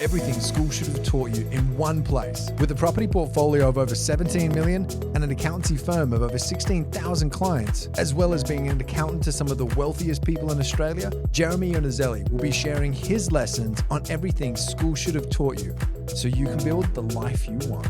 everything school should have taught you in one place. With a property portfolio of over 17 million and an accountancy firm of over 16,000 clients, as well as being an accountant to some of the wealthiest people in Australia, Jeremy Iannuzzelli will be sharing his lessons on everything school should have taught you so you can build the life you want.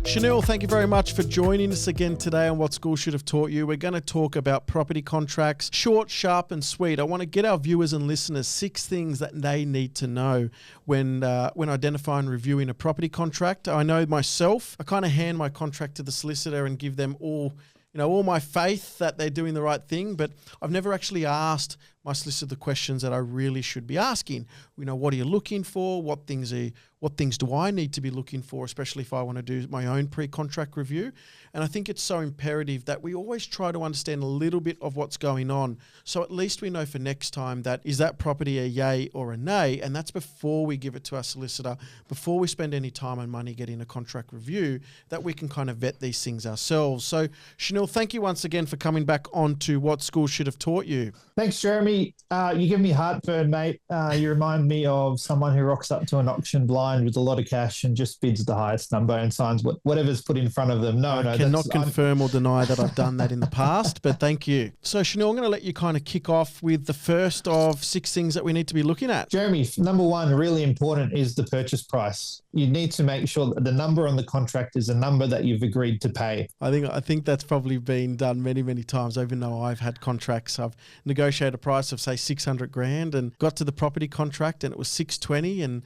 Shanil, thank you very much for joining us again today on What School Should Have Taught You. We're going to talk about property contracts, short, sharp and sweet. I want to get our viewers and listeners 6 things that they need to know when identifying and reviewing a property contract. I know myself, I kind of hand my contract to the solicitor and give them all my faith that they're doing the right thing, but I've never actually asked my solicitor the questions that I really should be asking. What are you looking for? What things do I need to be looking for, especially if I want to do my own pre-contract review? And I think it's so imperative that we always try to understand a little bit of what's going on. So at least we know for next time that is that property a yay or a nay? And that's before we give it to our solicitor, before we spend any time and money getting a contract review, that we can kind of vet these things ourselves. So Shanil, thank you once again for coming back on to What School Should Have Taught You. Thanks, Jeremy. You give me heartburn, mate. You remind me of someone who rocks up to an auction blind with a lot of cash and just bids the highest number and signs whatever's put in front of them. I cannot confirm or deny that I've done that in the past, but thank you. So Shanil, I'm going to let you kind of kick off with the first of 6 things that we need to be looking at. Jeremy, number 1, really important, is the purchase price. You need to make sure that the number on the contract is a number that you've agreed to pay. I think that's probably been done many, many times. Even though I've had contracts, I've negotiated a price of say 600 grand and got to the property contract and it was 620 and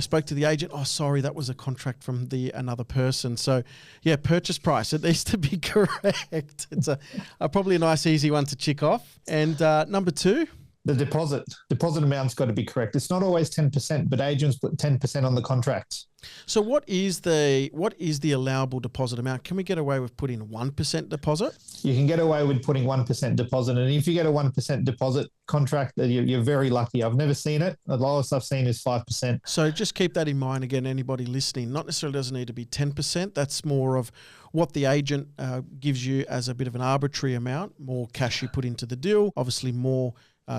spoke to the agent. Oh, sorry, that was a contract from another person. So, yeah, purchase price. It needs to be correct. It's probably a nice, easy one to check off. And number 2. The deposit amount's got to be correct. It's not always 10%, but agents put 10% on the contract. So what is the allowable deposit amount? Can we get away with putting 1% deposit? You can get away with putting 1% deposit. And if you get a 1% deposit contract, you're very lucky. I've never seen it. The lowest I've seen is 5%. So just keep that in mind. Again, anybody listening, not necessarily doesn't need to be 10%. That's more of what the agent gives you as a bit of an arbitrary amount. More cash you put into the deal, obviously more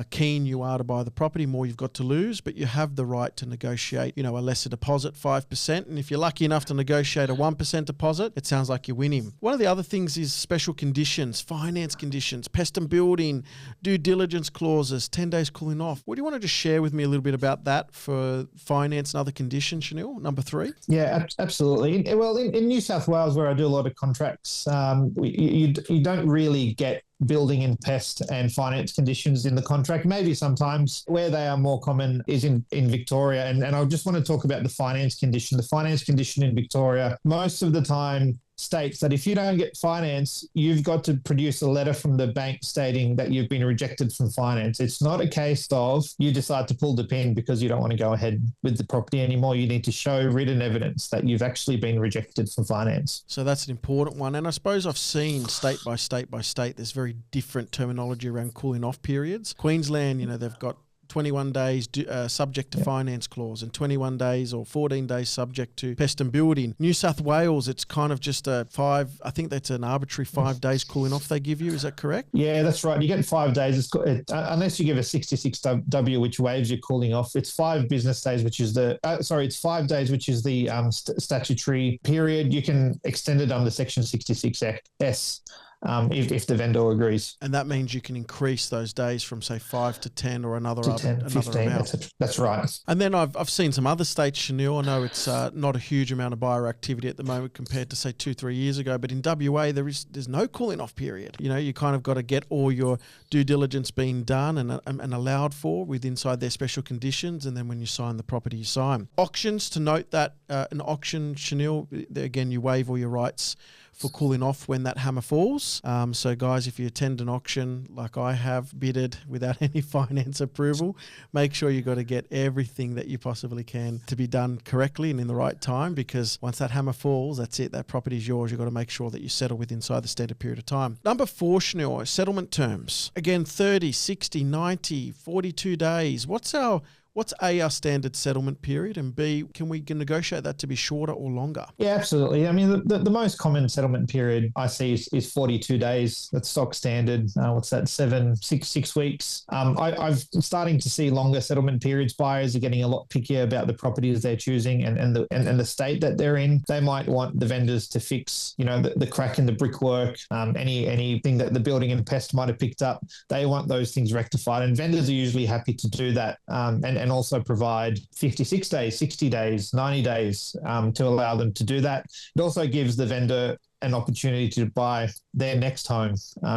keen you are to buy the property, more you've got to lose, but you have the right to negotiate, a lesser deposit, 5%. And if you're lucky enough to negotiate a 1% deposit, it sounds like you win him. One of the other things is special conditions, finance conditions, pest and building, due diligence clauses, 10 days cooling off. What do you want to just share with me a little bit about that for finance and other conditions, Shanil? Number 3? Yeah, absolutely. Well, in New South Wales, where I do a lot of contracts, you don't really get building and pest and finance conditions in the contract. Maybe sometimes where they are more common is in Victoria. And I just want to talk about the finance condition. The finance condition in Victoria, most of the time, states that if you don't get finance, you've got to produce a letter from the bank stating that you've been rejected from finance. It's not a case of you decide to pull the pin because you don't want to go ahead with the property anymore. You need to show written evidence that you've actually been rejected from finance. So that's an important one. And I suppose I've seen state by state, there's very different terminology around cooling off periods. Queensland, they've got 21 days subject to finance clause and 21 days or 14 days subject to pest and building. New South Wales, it's kind of just I think that's an arbitrary 5 days cooling off they give you. Is that correct? Yeah, that's right. You get 5 days. Unless you give a 66W, which waives your cooling off. It's 5 business days, which is it's 5 days, which is the statutory period. You can extend it under Section 66S. If the vendor agrees. And that means you can increase those days from, say, 5 to 10 or another 15, amount. That's right. And then I've seen some other states, Shanil. I know it's not a huge amount of buyer activity at the moment compared to, say, 2-3 years ago. But in WA, there's no cooling off period. You kind of got to get all your due diligence being done and allowed for inside their special conditions. And then when you sign the property, you sign. Auctions, to note that an auction, Shanil, again, you waive all your rights for cooling off when that hammer falls. So guys, if you attend an auction like I have, bidded without any finance approval, make sure you got to get everything that you possibly can to be done correctly and in the right time, because once that hammer falls, that's it. That property is yours. You've got to make sure that you settle inside the stated period of time. Number 4, Shanil, settlement terms. Again, 30, 60, 90, 42 days. What's our What's A, our standard settlement period, and B, can we negotiate that to be shorter or longer? Yeah, absolutely. I mean, the most common settlement period I see is 42 days. That's stock standard. What's that? 6 weeks. I'm starting to see longer settlement periods. Buyers are getting a lot pickier about the properties they're choosing and the state that they're in. They might want the vendors to fix, the crack in the brickwork, anything that the building and pest might have picked up. They want those things rectified, and vendors are usually happy to do that, and also provide 56 days, 60 days, 90 days to allow them to do that. It also gives the vendor an opportunity to buy their next home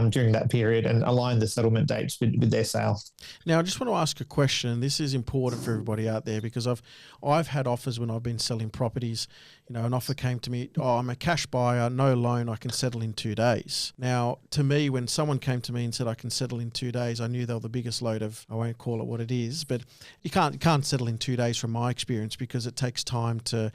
during that period and align the settlement dates with their sale. Now, I just want to ask a question. This is important for everybody out there because I've had offers when I've been selling properties. An offer came to me, I'm a cash buyer, no loan, I can settle in 2 days. Now, to me, when someone came to me and said I can settle in 2 days, I knew they were the biggest load of, I won't call it what it is, but you can't settle in 2 days from my experience because it takes time to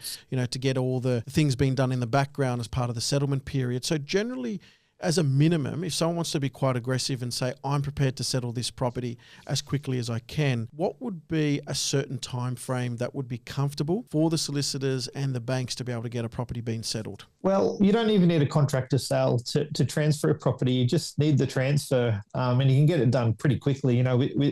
get all the things being done in the background as part of the settlement period. So generally, as a minimum, if someone wants to be quite aggressive and say, I'm prepared to settle this property as quickly as I can, what would be a certain time frame that would be comfortable for the solicitors and the banks to be able to get a property being settled? Well, you don't even need a contract to sell to transfer a property. You just need the transfer, and you can get it done pretty quickly.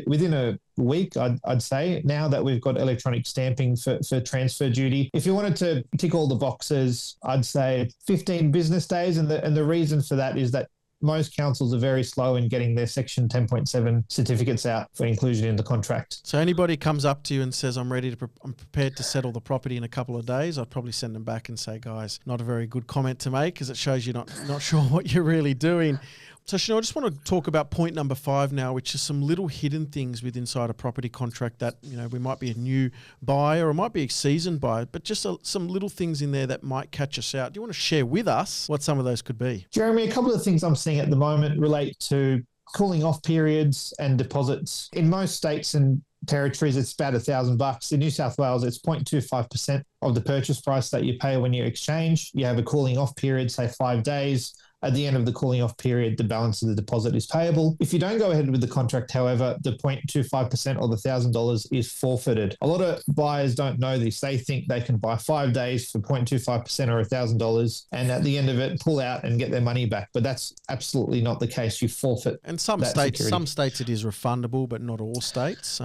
Within a week, I'd say, now that we've got electronic stamping for transfer duty. If you wanted to tick all the boxes, I'd say 15 business days. And the reason for that is that most councils are very slow in getting their Section 10.7 certificates out for inclusion in the contract. So anybody comes up to you and says, I'm prepared to settle the property in a couple of days, I'd probably send them back and say, guys, not a very good comment to make because it shows you're not sure what you're really doing. So, Shanil, I just want to talk about point number 5 now, which is some little hidden things inside a property contract that, we might be a new buyer or it might be a seasoned buyer, but just some little things in there that might catch us out. Do you want to share with us what some of those could be? Jeremy, a couple of things I'm seeing at the moment relate to cooling off periods and deposits. In most states and territories, it's about $1,000. In New South Wales, it's 0.25% of the purchase price that you pay when you exchange. You have a cooling off period, say 5 days. At the end of the cooling off period, the balance of the deposit is payable. If you don't go ahead with the contract, however, the 0.25% or the $1,000 is forfeited. A lot of buyers don't know this. They think they can buy 5 days for 0.25% or $1,000 and at the end of it pull out and get their money back. But that's absolutely not the case. You forfeit. And some states it is refundable, but not all states.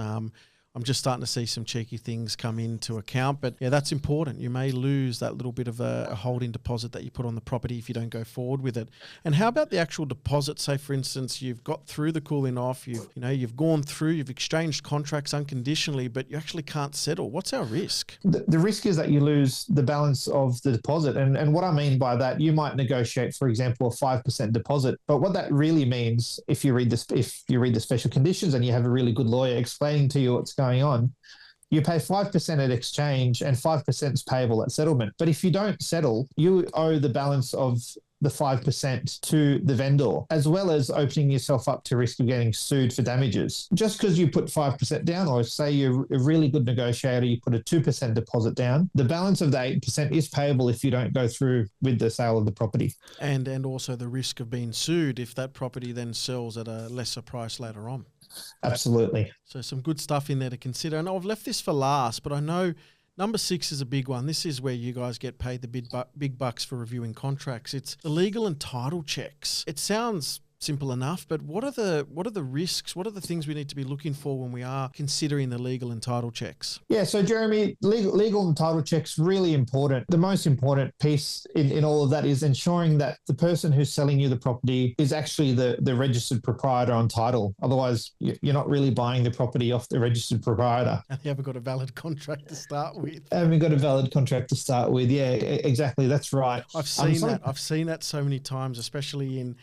I'm just starting to see some cheeky things come into account. But yeah, that's important. You may lose that little bit of a holding deposit that you put on the property if you don't go forward with it. And how about the actual deposit? Say, for instance, you've got through the cooling off, you've gone through, you've exchanged contracts unconditionally, but you actually can't settle. What's our risk? The risk is that you lose the balance of the deposit. And what I mean by that, you might negotiate, for example, a 5% deposit. But what that really means, if you read the special conditions and you have a really good lawyer explaining to you what's going on, you pay 5% at exchange and 5% is payable at settlement. But if you don't settle, you owe the balance of the 5% to the vendor, as well as opening yourself up to risk of getting sued for damages. Just because you put 5% down, or say you're a really good negotiator, you put a 2% deposit down, the balance of the 8% is payable if you don't go through with the sale of the property. And also the risk of being sued if that property then sells at a lesser price later on. Absolutely. So some good stuff in there to consider. And I've left this for last, but I know number 6 is a big one. This is where you guys get paid the big bucks for reviewing contracts. It's the legal and title checks. It sounds simple enough, but what are the risks? What are the things we need to be looking for when we are considering the legal and title checks? Yeah, so Jeremy, legal and title checks really important. The most important piece in all of that is ensuring that the person who's selling you the property is actually the registered proprietor on title. Otherwise, you're not really buying the property off the registered proprietor. And you haven't got a valid contract to start with. Yeah, exactly. That's right. I've seen that so many times, especially in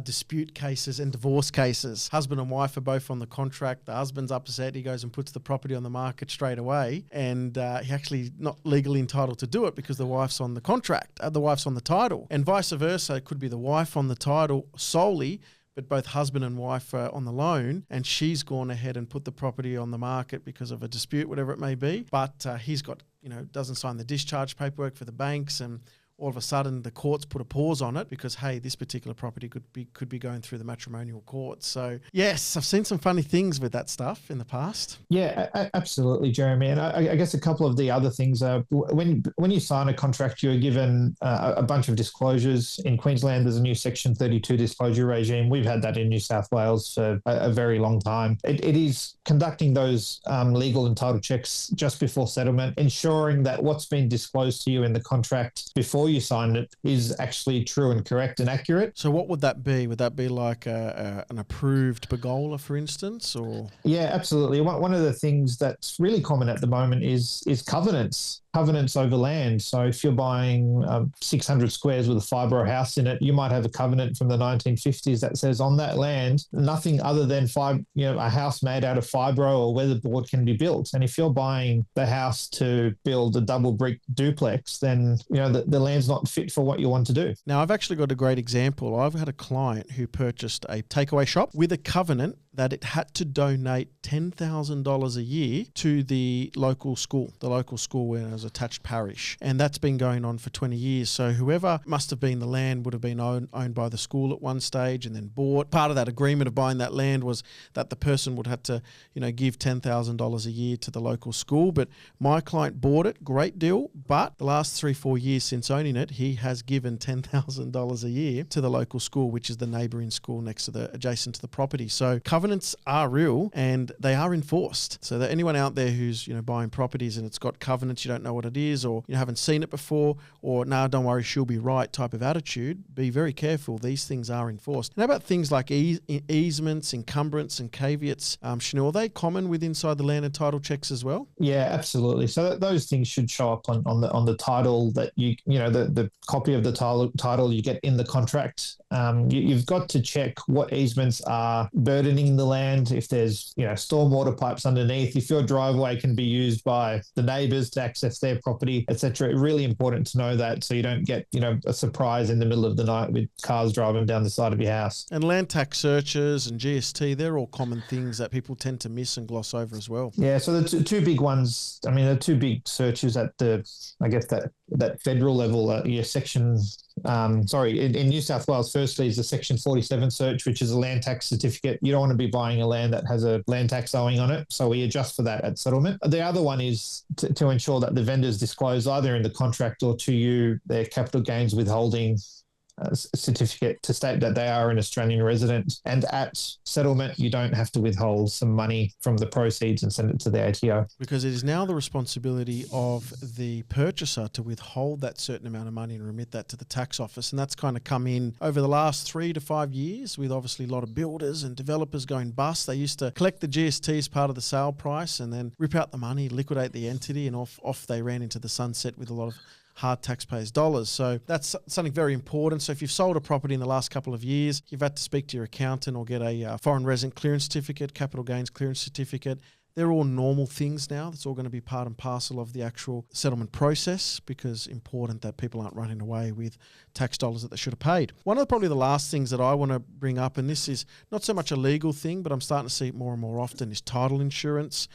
dispute cases and divorce cases. Husband and wife are both on the contract. The husband's upset. He goes and puts the property on the market straight away. And he actually not legally entitled to do it because the wife's on the contract. The wife's on the title. And vice versa. It could be the wife on the title solely, but both husband and wife are on the loan, and she's gone ahead and put the property on the market because of a dispute, whatever it may be. But he's got, doesn't sign the discharge paperwork for the banks and all of a sudden the courts put a pause on it because, hey, this particular property could be going through the matrimonial courts. So yes, I've seen some funny things with that stuff in the past. Yeah, absolutely, Jeremy. And I guess a couple of the other things are when you sign a contract, you're given a bunch of disclosures. In Queensland, there's a new Section 32 disclosure regime. We've had that in New South Wales for a very long time. It is conducting those legal and title checks just before settlement, ensuring that what's been disclosed to you in the contract before you signed it is actually true and correct and accurate. So what would that be? Would that be like an approved pergola, for instance? Or Yeah, absolutely. One of the things that's really common at the moment is covenants over land. So if you're buying 600 squares with a fibro house in it, you might have a covenant from the 1950s that says on that land, nothing other than a house made out of fibro or weatherboard can be built. And if you're buying the house to build a double brick duplex, then the land's not fit for what you want to do. Now, I've actually got a great example. I've had a client who purchased a takeaway shop with a covenant that it had to donate $10,000 a year to the local school where it was attached parish. And that's been going on for 20 years. So whoever must have been the land would have been owned by the school at one stage and then bought. Part of that agreement of buying that land was that the person would have to, give $10,000 a year to the local school. But my client bought it, great deal. But the last 3-4 years since owning it, he has given $10,000 a year to the local school, which is the neighbouring school adjacent to the property. So covenants are real and they are enforced. So that anyone out there who's buying properties and it's got covenants, you don't know what it is, or you haven't seen it before, or no, don't worry, she'll be right type of attitude, be very careful. These things are enforced. And how about things like easements, encumbrance, and caveats? Shanil, are they common with inside the land and title checks as well? Yeah, absolutely. So those things should show up on the title that the copy of the title you get in the contract. You've got to check what easements are burdening the land. If there's stormwater pipes underneath, if your driveway can be used by the neighbours to access their property, etc. Really important to know that so you don't get a surprise in the middle of the night with cars driving down the side of your house. And land tax searches and GST, they're all common things that people tend to miss and gloss over as well. Yeah, so the two big ones, the two big searches at that federal level, section in New South Wales, firstly is the Section 47 search, which is a land tax certificate. You don't want to be buying a land that has a land tax owing on it, so we adjust for that at settlement. The other one is to ensure that the vendors disclose either in the contract or to you their capital gains withholding certificate to state that they are an Australian resident. And at settlement, you don't have to withhold some money from the proceeds and send it to the ATO. Because it is now the responsibility of the purchaser to withhold that certain amount of money and remit that to the tax office. And that's kind of come in over the last 3 to 5 years with obviously a lot of builders and developers going bust. They used to collect the GST as part of the sale price and then rip out the money, liquidate the entity, and off they ran into the sunset with a lot of hard taxpayers' dollars. So that's something very important. So if you've sold a property in the last couple of years, you've had to speak to your accountant or get a foreign resident clearance certificate, capital gains clearance certificate. They're all normal things now. That's all going to be part and parcel of the actual settlement process because important that people aren't running away with tax dollars that they should have paid. One of probably the last things that I want to bring up, and this is not so much a legal thing, but I'm starting to see it more and more often, is title insurance.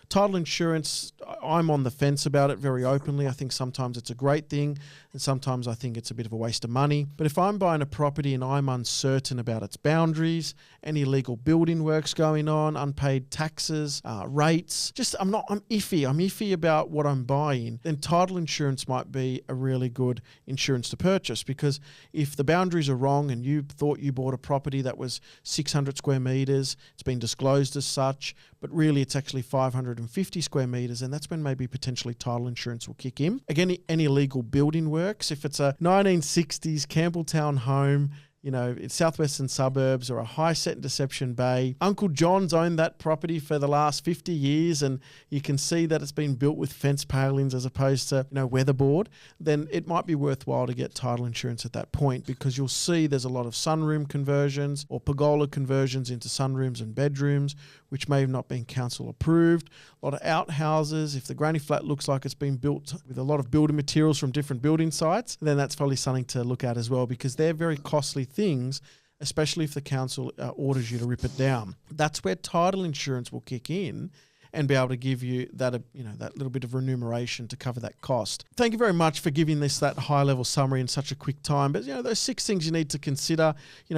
Title insurance, I'm on the fence about it very openly. I think sometimes it's a great thing and sometimes I think it's a bit of a waste of money. But if I'm buying a property and I'm uncertain about its boundaries, any illegal building works going on, unpaid taxes, rates, I'm iffy. I'm iffy about what I'm buying. Then title insurance might be a really good insurance to purchase because if the boundaries are wrong and you thought you bought a property that was 600 square metres, it's been disclosed as such, but really it's actually 550 square metres, and that's when maybe potentially title insurance will kick in. Again, any illegal building works, if it's a 1960s Campbelltown home, it's southwestern suburbs or a high set in Deception Bay. Uncle John's owned that property for the last 50 years and you can see that it's been built with fence palings as opposed to, weatherboard, then it might be worthwhile to get title insurance at that point because you'll see there's a lot of sunroom conversions or pergola conversions into sunrooms and bedrooms, which may have not been council approved. A lot of outhouses. If the granny flat looks like it's been built with a lot of building materials from different building sites, then that's probably something to look at as well because they're very costly things, especially if the council orders you to rip it down. That's where title insurance will kick in and be able to give you that, that little bit of remuneration to cover that cost. Thank you very much for giving this that high level summary in such a quick time. But, those 6 things you need to consider,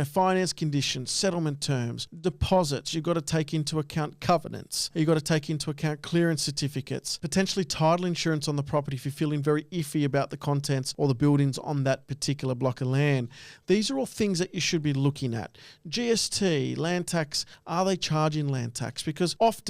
finance conditions, settlement terms, deposits. You've got to take into account covenants. You've got to take into account clearance certificates, potentially title insurance on the property if you're feeling very iffy about the contents or the buildings on that particular block of land. These are all things that you should be looking at. GST, land tax, are they charging land tax? Because often,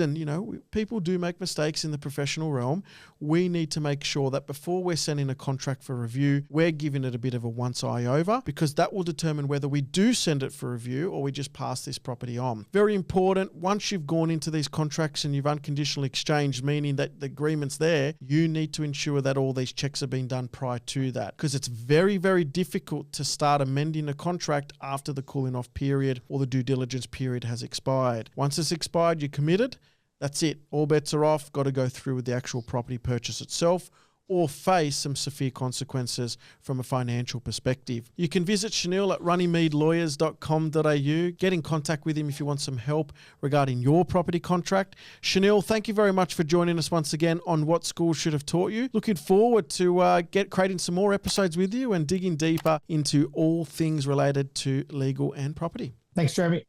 people do make mistakes in the professional realm. We need to make sure that before we're sending a contract for review, we're giving it a bit of a once eye over, because that will determine whether we do send it for review or we just pass this property on. Very important, once you've gone into these contracts and you've unconditionally exchanged, meaning that the agreement's there, you need to ensure that all these checks have been done prior to that, because it's very, very difficult to start amending a contract after the cooling off period or the due diligence period has expired. Once it's expired, you're committed. That's it. All bets are off. Got to go through with the actual property purchase itself, or face some severe consequences from a financial perspective. You can visit Shanil at runnymedelawyers.com.au. Get in contact with him if you want some help regarding your property contract. Shanil, thank you very much for joining us once again on What Schools Should Have Taught You. Looking forward to creating some more episodes with you and digging deeper into all things related to legal and property. Thanks, Jeremy.